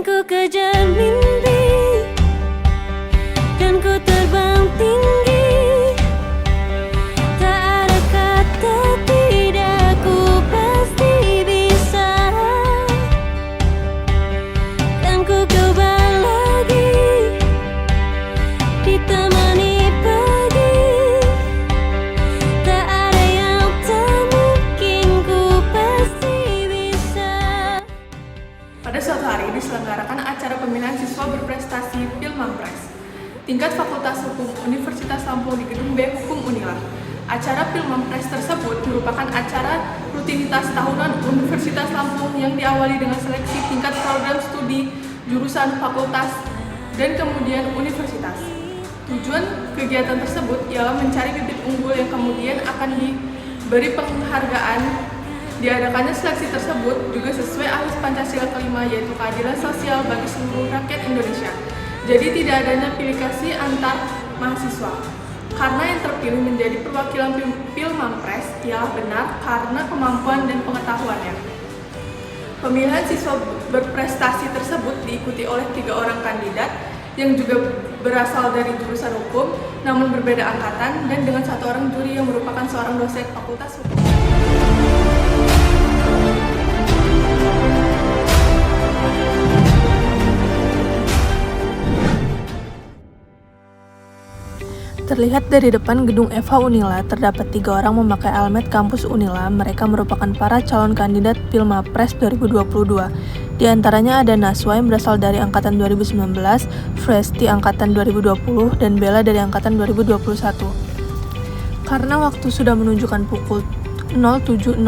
ku kejar mimpi, dan ku terbang tinggi. Tak ada kata tidak, ku pasti bisa. Dan ku coba lagi, ditemani pagi. Tak ada yang tak mungkin, ku pasti bisa. Pada suatu hari diselenggarakan acara pemilihan siswa berprestasi Pilmampres tingkat Fakultas Hukum Universitas Lampung di Gedung B Hukum Unila. Acara Pilmampres tersebut merupakan acara rutinitas tahunan Universitas Lampung yang diawali dengan seleksi tingkat program studi, jurusan, fakultas, dan kemudian universitas. Tujuan kegiatan tersebut ialah mencari bibit unggul yang kemudian akan diberi penghargaan. Diadakannya seleksi tersebut juga sesuai asas Pancasila kelima, yaitu keadilan sosial bagi seluruh rakyat Indonesia. Jadi tidak adanya pilih kasih antar mahasiswa. Karena yang terpilih menjadi perwakilan Pilmampres ialah benar karena kemampuan dan pengetahuannya. Pemilihan siswa berprestasi tersebut diikuti oleh 3 orang kandidat yang juga berasal dari jurusan hukum, namun berbeda angkatan, dan dengan 1 orang juri yang merupakan seorang dosen Fakultas Hukum. Terlihat dari depan gedung FH Unila, terdapat 3 orang memakai almet kampus Unila. Mereka merupakan para calon kandidat Pilmapres 2022. Di antaranya ada Naswa yang berasal dari angkatan 2019, Fresti angkatan 2020, dan Bella dari angkatan 2021. Karena waktu sudah menunjukkan pukul 07.00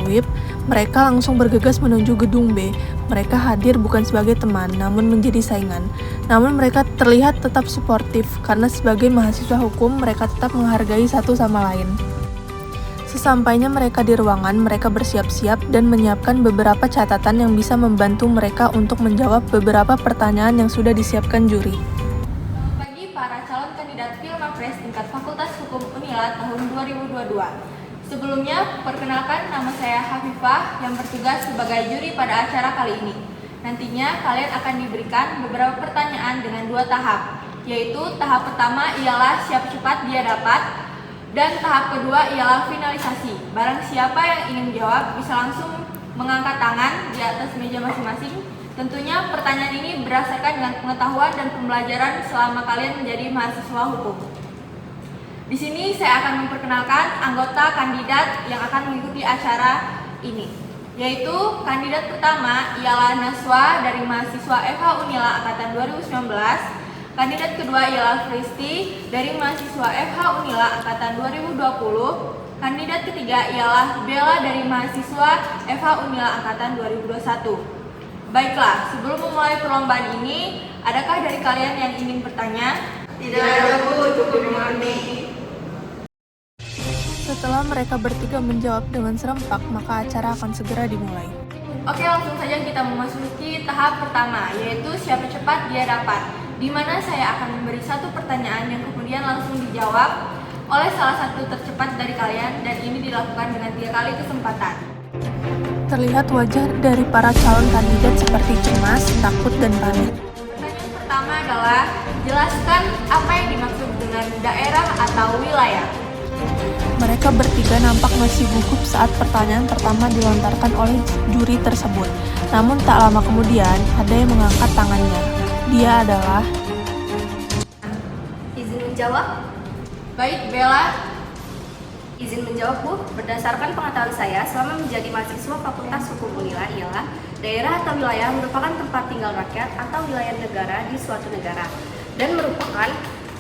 WIB, mereka langsung bergegas menuju gedung B. Mereka hadir bukan sebagai teman, namun menjadi saingan. Namun mereka terlihat tetap suportif, karena sebagai mahasiswa hukum, mereka tetap menghargai satu sama lain. Sesampainya mereka di ruangan, mereka bersiap-siap dan menyiapkan beberapa catatan yang bisa membantu mereka untuk menjawab beberapa pertanyaan yang sudah disiapkan juri. Bagi para calon kandidat Pilmapres tingkat Fakultas Hukum Unila tahun 2022. Sebelumnya, perkenalkan, nama saya Hafifah yang bertugas sebagai juri pada acara kali ini. Nantinya kalian akan diberikan beberapa pertanyaan dengan 2 tahap, yaitu tahap pertama ialah siap cepat dia dapat, dan tahap kedua ialah finalisasi. Barang siapa yang ingin menjawab bisa langsung mengangkat tangan di atas meja masing-masing. Tentunya pertanyaan ini berdasarkan dengan pengetahuan dan pembelajaran selama kalian menjadi mahasiswa hukum. Di sini saya akan memperkenalkan anggota kandidat yang akan mengikuti acara ini, yaitu kandidat pertama ialah Naswa dari mahasiswa FH Unila angkatan 2019, kandidat kedua ialah Fristi dari mahasiswa FH Unila angkatan 2020, kandidat ketiga ialah Bella dari mahasiswa FH Unila angkatan 2021. Baiklah, sebelum memulai perlombaan ini, adakah dari kalian yang ingin bertanya? Tidak ada, Bu, cukup dimengerti. Setelah mereka bertiga menjawab dengan serempak, maka acara akan segera dimulai. Oke, langsung saja kita memasuki tahap pertama, yaitu siapa cepat dia dapat, di mana saya akan memberi 1 pertanyaan yang kemudian langsung dijawab oleh salah satu tercepat dari kalian, dan ini dilakukan dengan 3 kali kesempatan. Terlihat wajah dari para calon kandidat seperti cemas, takut, dan panik. Pertanyaan pertama adalah, jelaskan apa yang dimaksud dengan daerah atau wilayah. Mereka bertiga nampak masih gugup saat pertanyaan pertama dilontarkan oleh juri tersebut. Namun tak lama kemudian, ada yang mengangkat tangannya. Dia adalah... Izin menjawab? Baik, Bella. Izin menjawab, Bu. Berdasarkan pengetahuan saya, selama menjadi mahasiswa Fakultas Hukum Unila ialah daerah atau wilayah merupakan tempat tinggal rakyat atau wilayah negara di suatu negara, dan merupakan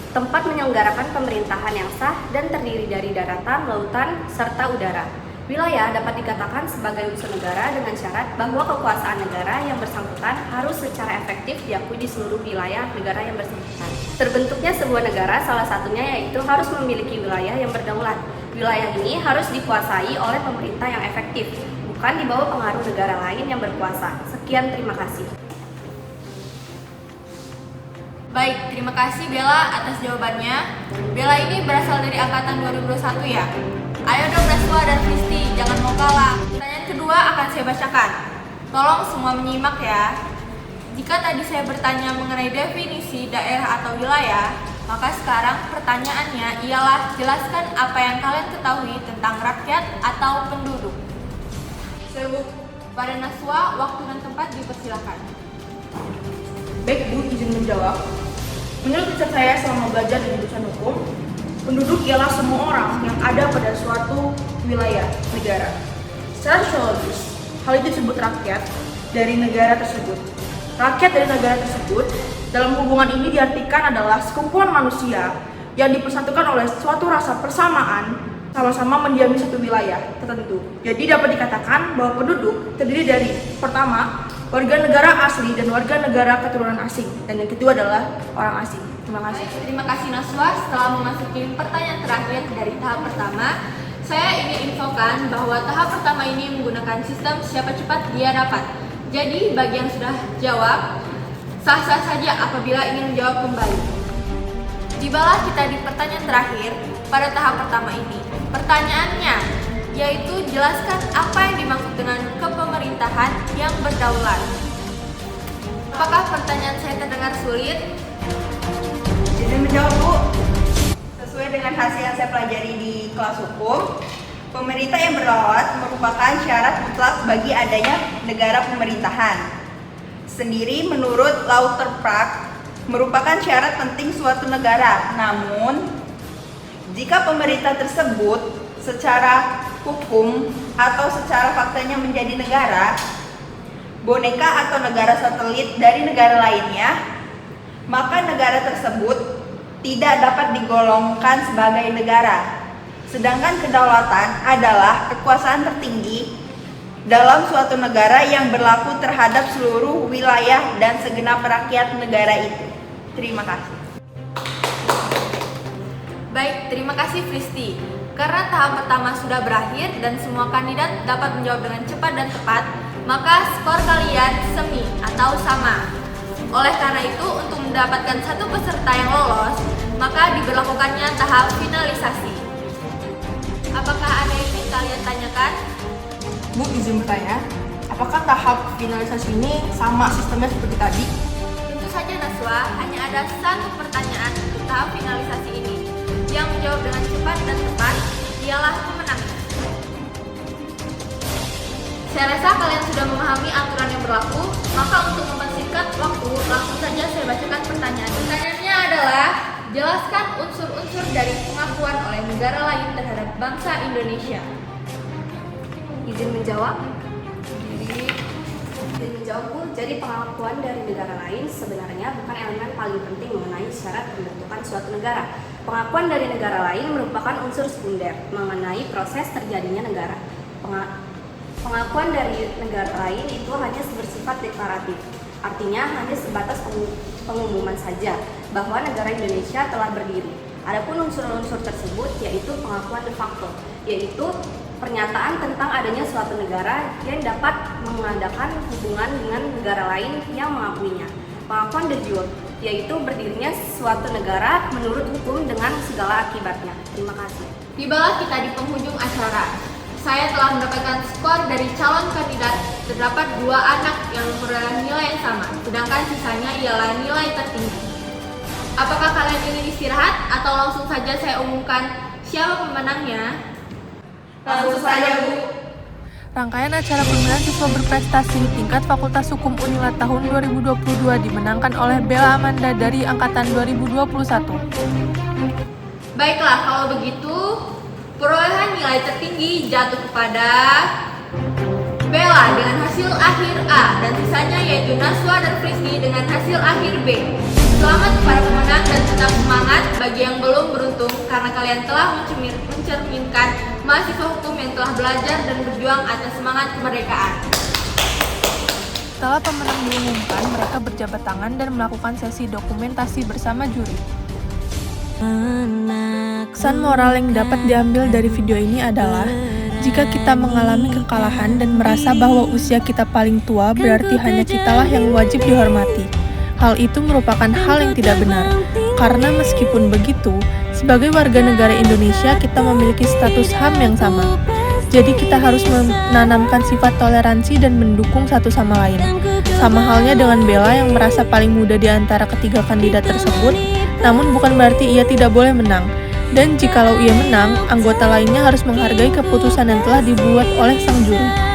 tempat menyelenggarakan pemerintahan yang sah dan terdiri dari daratan, lautan, serta udara. Wilayah dapat dikatakan sebagai unsur negara dengan syarat bahwa kekuasaan negara yang bersangkutan harus secara efektif diakui di seluruh wilayah negara yang bersangkutan. Terbentuknya sebuah negara salah satunya yaitu harus memiliki wilayah yang berdaulat. Wilayah ini harus dikuasai oleh pemerintah yang efektif, bukan di bawah pengaruh negara lain yang berkuasa. Sekian, terima kasih. Baik, terima kasih Bella atas jawabannya. Bella ini berasal dari angkatan 2021 ya? Ayo dong Naswa dan Fristi, jangan mau kalah. Pertanyaan kedua akan saya bacakan. Tolong semua menyimak ya. Jika tadi saya bertanya mengenai definisi daerah atau wilayah, maka sekarang pertanyaannya ialah jelaskan apa yang kalian ketahui tentang rakyat atau penduduk. Pada Naswa, waktu dan tempat dipersilakan. Baik Bu, izin menjawab. Menurut riset saya selama belajar di jurusan hukum, penduduk ialah semua orang yang ada pada suatu wilayah negara. Secara sosiologis, hal itu disebut rakyat dari negara tersebut. Rakyat dari negara tersebut dalam hubungan ini diartikan adalah sekumpulan manusia yang dipersatukan oleh suatu rasa persamaan, sama-sama mendiami satu wilayah tertentu. Jadi dapat dikatakan bahwa penduduk terdiri dari pertama, warga negara asli dan warga negara keturunan asing, dan yang kedua adalah orang asing. Terima kasih. Terima kasih Naswa. Setelah memasuki pertanyaan terakhir dari tahap pertama, saya ingin infokan bahwa tahap pertama ini menggunakan sistem siapa cepat dia dapat. Jadi bagi yang sudah jawab, sah-sah saja apabila ingin menjawab kembali. Tibalah kita di pertanyaan terakhir pada tahap pertama ini. Pertanyaannya yaitu jelaskan apa yang dimaksud dengan kepemerintahan yang berdaulat. Apakah pertanyaan saya terdengar sulit? Izin menjawab Bu. Sesuai dengan hasil yang saya pelajari di kelas hukum, pemerintah yang berdaulat merupakan syarat mutlak bagi adanya negara pemerintahan. Sendiri menurut Lauter Praag merupakan syarat penting suatu negara. Namun, jika pemerintah tersebut secara hukum atau secara faktanya menjadi negara, boneka atau negara satelit dari negara lainnya, maka negara tersebut tidak dapat digolongkan sebagai negara. Sedangkan kedaulatan adalah kekuasaan tertinggi dalam suatu negara yang berlaku terhadap seluruh wilayah dan segenap rakyat negara itu. Terima kasih. Baik, terima kasih Fristi. Karena tahap pertama sudah berakhir dan semua kandidat dapat menjawab dengan cepat dan tepat, maka skor kalian semi atau sama. Oleh karena itu, untuk mendapatkan satu peserta yang lolos, maka diberlakukannya tahap finalisasi. Apakah ada yang ingin kalian tanyakan? Bu, izin bertanya, apakah tahap finalisasi ini sama sistemnya seperti tadi? Tentu saja Naswa, hanya ada satu pertanyaan untuk tahap finalisasi ini. Yang menjawab dengan cepat dan tepat ialah pemenangnya. Saya rasa kalian sudah memahami aturan yang berlaku, maka untuk mempersingkat waktu, langsung saja saya bacakan pertanyaan. Pertanyaannya adalah, jelaskan unsur-unsur dari pengakuan oleh negara lain terhadap bangsa Indonesia. Izin menjawab. Jadi pengakuan dari negara lain sebenarnya bukan elemen paling penting mengenai syarat pembentukan suatu negara. Pengakuan dari negara lain merupakan unsur sekunder mengenai proses terjadinya negara. Pengakuan dari negara lain itu hanya bersifat deklaratif, artinya hanya sebatas pengumuman saja bahwa negara Indonesia telah berdiri. Adapun unsur-unsur tersebut yaitu pengakuan de facto, yaitu pernyataan tentang adanya suatu negara yang dapat mengadakan hubungan dengan negara lain yang mengakuinya. Pengakuan de jure, yaitu berdirinya suatu negara menurut hukum dengan segala akibatnya. Terima kasih. Tibalah kita di penghujung acara. Saya telah mendapatkan skor dari calon kandidat. Terdapat 2 anak yang memperoleh nilai yang sama, sedangkan sisanya ialah nilai tertinggi. Apakah kalian ingin istirahat atau langsung saja saya umumkan siapa pemenangnya? Langsung saja Bu. Rangkaian acara pemilihan siswa berprestasi tingkat Fakultas Hukum Unila tahun 2022 dimenangkan oleh Bella Amanda dari angkatan 2021. Baiklah, kalau begitu perolehan nilai tertinggi jatuh kepada Bella dengan hasil akhir A dan sisanya yaitu Naswa dan Friski dengan hasil akhir B. Selamat para pemenang dan tetap semangat bagi yang belum beruntung karena kalian telah mencerminkan mahasiswa hukum yang telah belajar dan berjuang atas semangat kemerdekaan. Setelah pemenang diumumkan, mereka berjabat tangan dan melakukan sesi dokumentasi bersama juri. Pesan moral yang dapat diambil dari video ini adalah, jika kita mengalami kekalahan dan merasa bahwa usia kita paling tua, berarti hanya kitalah yang wajib dihormati. Hal itu merupakan hal yang tidak benar, karena meskipun begitu, sebagai warga negara Indonesia kita memiliki status HAM yang sama. Jadi kita harus menanamkan sifat toleransi dan mendukung satu sama lain. Sama halnya dengan Bella yang merasa paling muda di antara ketiga kandidat tersebut, namun bukan berarti ia tidak boleh menang. Dan jikalau ia menang, anggota lainnya harus menghargai keputusan yang telah dibuat oleh sang juri.